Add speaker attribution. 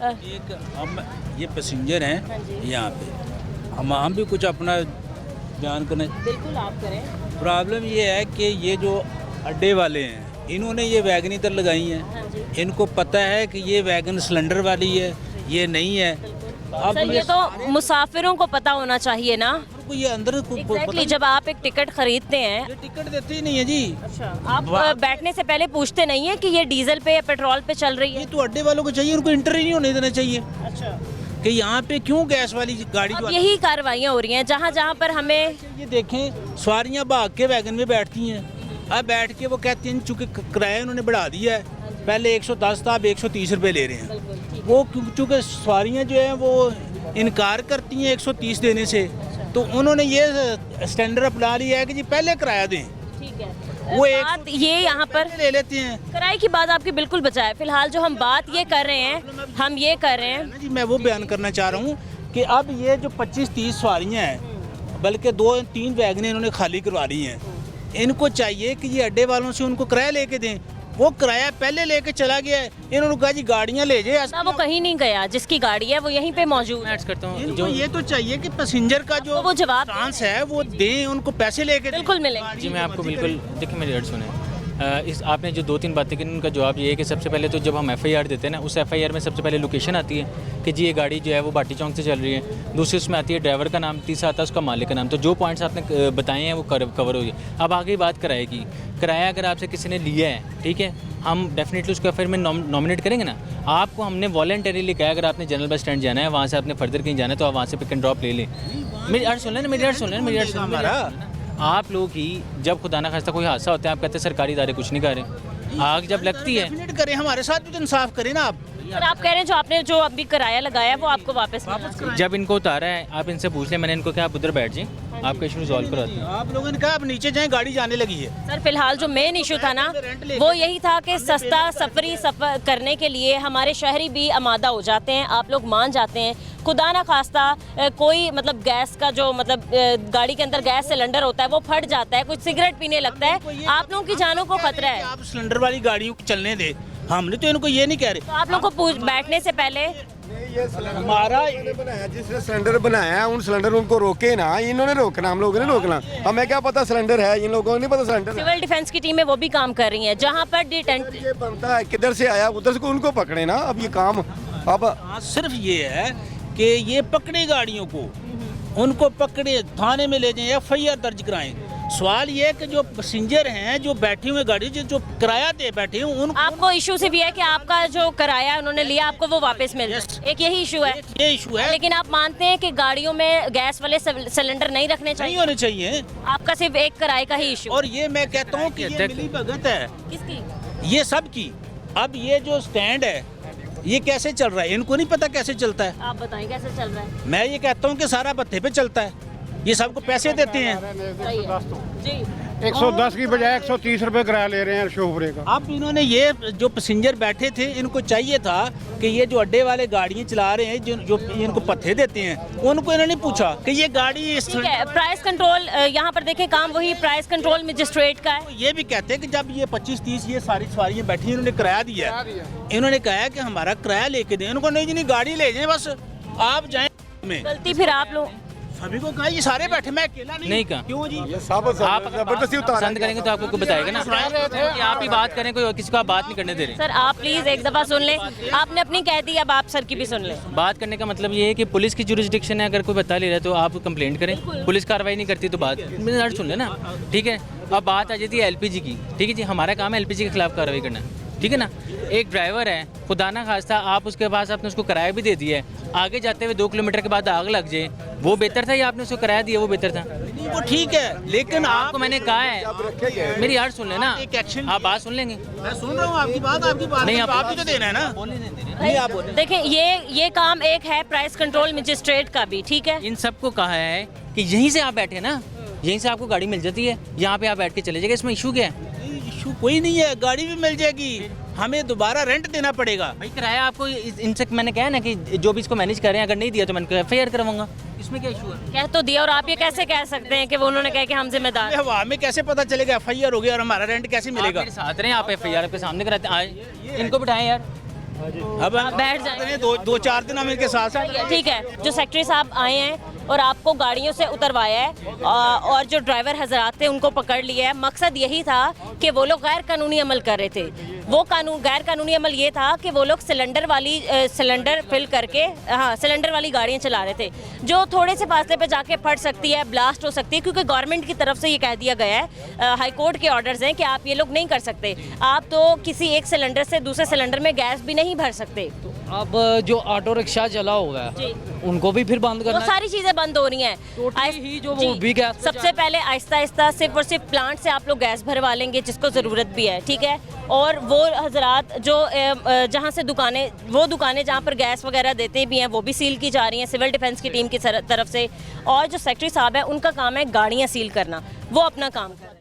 Speaker 1: एक हम ये पैसेंजर
Speaker 2: हाँ
Speaker 1: हैं
Speaker 2: जी।
Speaker 1: यहाँ पे, हम भी कुछ अपना बयान करें।
Speaker 2: बिल्कुल आप करें।
Speaker 1: प्रॉब्लम ये है कि ये जो अड्डे वाले हैं इन्होंने ये वैगन इधर लगाई हैं,
Speaker 2: हाँ जी।
Speaker 1: इनको पता है कि ये वैगन सिलेंडर वाली है, ये नहीं है। अब
Speaker 2: सर ये तो मुसाफिरों को पता होना चाहिए ना।
Speaker 1: ये अंदर को
Speaker 2: एग्जैक्टली जब आप एक टिकट खरीदते हैं,
Speaker 1: ये टिकट देते ही नहीं है जी।
Speaker 2: अच्छा, आप बैठने से पहले पूछते नहीं है कि ये डीजल पे या पेट्रोल पे चल रही
Speaker 1: ये
Speaker 2: है?
Speaker 1: तो अड्डे वालों को चाहिए, उनको इंटर ही नहीं होने देना चाहिए
Speaker 2: अच्छा,
Speaker 1: कि यहाँ पे क्यों गैस वाली गाड़ी जो
Speaker 2: अब यही कार्रवाइयाँ हो रही हैं जहाँ जहाँ पर हमें।
Speaker 1: ये देखें सवारियाँ भाग के वैगन में बैठती हैं, अब बैठ के वो कहती हैं चूँकि किराया उन्होंने बढ़ा दिया है, पहले 110 था अब 130 रुपये ले रहे हैं। वो चूँकि सवारियाँ जो हैं वो इनकार करती हैं 130 देने से, तो उन्होंने ये स्टैंडर्ड अपना लिया है कि जी पहले किराया दें,
Speaker 2: ठीक है,
Speaker 1: वो
Speaker 2: बात ये यहाँ पर
Speaker 1: ले लेते हैं।
Speaker 2: किराए की बात आपकी बिल्कुल बचाए। फिलहाल जो हम बात ये कर रहे हैं, हम ये कर रहे हैं।
Speaker 1: ना जी मैं वो बयान करना चाह रहा हूँ कि अब ये जो 25-30 सवारियाँ हैं, बल्कि 2-3 वैगनें इन्होंने खाली करवा ली हैं, इनको चाहिए कि ये अड्डे वालों से उनको किराया लेके दें। वो किराया पहले लेके चला गया है, इन्होंने कहा जी गाड़ियाँ ले जाए।
Speaker 2: ना वो कहीं नहीं गया, जिसकी गाड़ी है वो यहीं पे मौजूद है।
Speaker 3: ऐड करता हूँ
Speaker 1: इनको
Speaker 3: जो
Speaker 1: ये तो चाहिए कि पैसेंजर का जो
Speaker 2: वो जवाब
Speaker 1: चांस है वो दें, उनको पैसे लेके दें।
Speaker 2: बिल्कुल मिलेंगे।
Speaker 3: जी मैं आपको बिल्कुल देखिए मेरी अर्ज सुने। इस आपने जो 2-3 बातें की उनका जवाब ये है कि सबसे पहले तो जब हम एफआईआर देते हैं ना, उस एफआईआर में सबसे पहले लोकेशन आती है कि जी ये गाड़ी जो है वो बाटी चौक से चल रही है, दूसरी उसमें आती है ड्राइवर का नाम, तीसरा आता है उसका मालिक का नाम। तो जो पॉइंट्स आपने बताए हैं वो कवर हो गए। अब आगे बात किराए की। किराया अगर आपसे किसी ने लिया है, ठीक है, हम डेफिनेटली उसको एफआईआर में नॉमिनेट करेंगे ना। आपको हमने वॉलंटरीली कहा अगर आपने जनरल बस स्टैंड जाना है, वहाँ से आपने फर्दर कहीं जाना है तो आप वहाँ से पिक एंड ड्रॉप ले लें। मेरी अर्ज सुन लें ना, मेरी अर्ज सुन लें, मेरी अर्ज सुन लें। आप लोग ही जब खुदा ना खास्ता कोई हादसा होता है आप कहते हैं सरकारी इदारे कुछ नहीं कर रहे, आग जब लगती है
Speaker 1: डेफिनेट करें, हमारे साथ भी तो इंसाफ करें ना आप।
Speaker 2: सर आप कह रहे हैं जो आपने जो अभी किराया लगाया वो आपको वापस मिलना चाहिए।
Speaker 3: जब इनको उतारा है आप इनसे पूछ लें, मैंने इनको क्या आप उधर बैठ जाएं, आपका इशू रिजॉल्व कराते हैं।
Speaker 1: आप लोगों ने कहा आप नीचे जाएं, गाड़ी जाने लगी है।
Speaker 2: सर फिलहाल जो मेन इशू था ना वो यही था कि सस्ता सफरी सफर करने के लिए हमारे शहरी भी आमादा हो जाते हैं, आप लोग मान जाते हैं। खुदा ना खास्ता कोई मतलब गैस का जो मतलब गाड़ी के अंदर गैस सिलेंडर होता है वो फट जाता है, कुछ सिगरेट पीने लगता है, आप लोगों की जानों को खतरा है।
Speaker 1: आप सिलेंडर वाली गाड़ियों को चलने दे, हमने तो इनको ये नहीं कह रहे।
Speaker 2: तो आप लोग को बैठने से पहले
Speaker 1: हमारा
Speaker 4: बनाया जिसने सिलेंडर बनाया है उन सिलेंडर उनको रोके ना, इन्होंने रोकना, हम लोगों ने रोकना। हमें क्या पता सिलेंडर है, इन लोगों को नहीं पता सिलेंडर है।
Speaker 2: सिविल डिफेंस की टीमें वो भी काम कर रही हैं जहां पर डिटेंट।
Speaker 4: ये बनता है किधर से आया उधर से उनको पकड़े ना। अब ये काम अब
Speaker 1: हाँ, सिर्फ ये है कि ये पकड़े गाड़ियों को, उनको पकड़े थाने में ले जाएं, एफआईआर दर्ज कराएं। सवाल ये है कि जो पैसेंजर हैं जो बैठे हुए गाड़ी जो किराया दे बैठे हैं उन
Speaker 2: आपको इशू सिर्फ ये है कि आपका जो किराया उन्होंने लिया आपको वो वापस मिल जाए, एक यही इशू है।
Speaker 1: ये इशू है,
Speaker 2: लेकिन आप मानते हैं कि गाड़ियों में गैस वाले सिलेंडर नहीं रखने
Speaker 1: नहीं
Speaker 2: चाहिए?
Speaker 1: होने चाहिए।
Speaker 2: आपका सिर्फ एक किराए का ही इशू।
Speaker 1: और ये मैं कहता हूँ कि ये मिली भगत है
Speaker 2: किसकी?
Speaker 1: ये सब की। अब ये जो स्टैंड है ये कैसे चल रहा है, इनको नहीं पता कैसे चलता है।
Speaker 2: आप बताएं कैसे चल रहा है?
Speaker 1: मैं ये कहता हूँ कि सारा भत्ते पे चलता है, ये सबको पैसे देते हैं।
Speaker 2: सही है। जी
Speaker 5: 110 की बजाय 130 रुपए किराया ले रहे हैं शोभरे का।
Speaker 1: अब इन्होंने ये जो पैसेंजर बैठे थे इनको चाहिए था कि ये जो अड्डे वाले गाड़ियाँ चला रहे हैं जो इनको पत्ते देते हैं उनको इन्होंने पूछा कि ये गाड़ी इस
Speaker 2: ठीक है। प्राइस कंट्रोल यहाँ पर देखें काम वही प्राइस कंट्रोल मजिस्ट्रेट का है।
Speaker 1: ये भी कहते हैं कि जब ये 25-30 ये सारी सवारियाँ बैठी हैं, इन्होंने किराया दिया है, इन्होंने कहा है कि हमारा किराया लेके दें। इनको नहीं जी नहीं गाड़ी ले जाएं, बस आप जाएं में।
Speaker 2: गलती फिर आप लोग
Speaker 1: सभी को कहा ये सारे बैठे, मैं अकेला
Speaker 3: नहीं कहा।
Speaker 1: क्यों जी?
Speaker 4: ये सब
Speaker 3: आप
Speaker 4: जबरदस्ती उतारा
Speaker 3: पसंद करेंगे तो आपको कोई बताएगा ना कि आप ही बात करें, कोई और किसी को आप बात नहीं करने दे रहे।
Speaker 2: सर आप प्लीज एक दफा सुन लें, आपने अपनी कह दी, अब आप सर की भी सुन लें।
Speaker 3: बात करने का मतलब ये है कि पुलिस की जुरिस्डिक्शन है, अगर कोई बता ले रहा है तो आप कंप्लेंट करें, पुलिस कार्रवाई नहीं करती तो बात मेरे अर्ज सुन लेना, ठीक है। अब बात आ जाती है एलपीजी की, ठीक है जी, हमारा काम है एलपीजी के खिलाफ कार्रवाई करना, ठीक है ना। एक ड्राइवर है, खुदा ना खास्ता आप उसके पास आपने उसको किराया भी दे दिया है, आगे जाते हुए 2 किलोमीटर के बाद आग लग जाए, वो बेहतर था या आपने उसको किराया दिया वो बेहतर था?
Speaker 1: नहीं वो ठीक है, लेकिन
Speaker 3: आपको मैंने कहा है, मेरी यार सुन लेना,
Speaker 1: एक एक्शन
Speaker 3: आप बात सुन लेंगे।
Speaker 1: मैं सुन रहा हूँ आपकी बात
Speaker 3: नहीं,
Speaker 1: आप भी तो देना है ना। नहीं आप बोले।
Speaker 2: देखें ये काम एक है प्राइस कंट्रोल मजिस्ट्रेट का भी, ठीक है।
Speaker 3: इन सबको कहा है कि यहीं से आप बैठे ना, यहीं से आपको गाड़ी मिल जाती है, यहाँ पे आप बैठ के चले जाएगा, इसमें इशू क्या है?
Speaker 1: इशू कोई नहीं है, गाड़ी भी मिल जाएगी, हमें दोबारा रेंट देना पड़ेगा।
Speaker 3: भाई किराया आपको इनसे मैंने कहा ना कि जो भी इसको मैनेज कर रहे हैं, अगर नहीं दिया तो मैं एफआईआर करवाऊंगा, इसमें क्या इशू है?
Speaker 2: कह तो दिया, और आप ये कैसे कह सकते हैं कि वो उन्होंने कहा कि हम जिम्मेदार हैं?
Speaker 1: हवा हमें कैसे पता चलेगा एफआईआर हो गया और हमारा रेंट कैसे
Speaker 3: आप
Speaker 1: मिलेगा?
Speaker 3: मेरे साथ रहें, आप एफआईआर आपके सामने कराते आए, इनको बिठाएं यार,
Speaker 1: अब हम
Speaker 2: बैठ जाएंगे।
Speaker 1: दो चार दिन हम इनके साथ साथ
Speaker 2: ठीक है, जो सेक्रेटरी साहब आए हैं और आपको गाड़ियों से उतरवाया है और जो ड्राइवर हजरात थे उनको पकड़ लिया है, मकसद यही था कि वो लोग गैर कानूनी अमल कर रहे थे। वो गैर कानूनी अमल ये था कि वो लोग सिलेंडर फिल करके सिलेंडर वाली गाड़ियाँ चला रहे थे, जो थोड़े से फासले पे जाके फट सकती है, ब्लास्ट हो सकती है, क्योंकि गवर्नमेंट की तरफ से ये कह दिया गया है, हाई कोर्ट के ऑर्डर्स हैं कि आप ये लोग नहीं कर सकते। आप तो किसी एक सिलेंडर से दूसरे सिलेंडर में गैस भी नहीं भर सकते।
Speaker 6: अब जो ऑटो रिक्शा चला हुआ है
Speaker 2: जी।
Speaker 6: उनको भी फिर बंद
Speaker 2: वो
Speaker 6: करना है।
Speaker 2: सारी चीजें बंद हो रही हैं।
Speaker 6: Totally ही जो वो
Speaker 2: जी,
Speaker 6: भी गैस पे
Speaker 2: सबसे पहले आहिस्ता आहिस्ता सिर्फ और सिर्फ प्लांट से आप लोग गैस भरवा लेंगे जिसको ज़रूरत भी है, ठीक है। और वो हजरात जो जहाँ से दुकानें जहाँ पर गैस वगैरह देते भी हैं वो भी सील की जा रही हैं सिविल डिफेंस की टीम की तरफ से। और जो सेक्रेटरी साहब है उनका काम है गाड़ियाँ सील करना, वो अपना काम कर रहे हैं।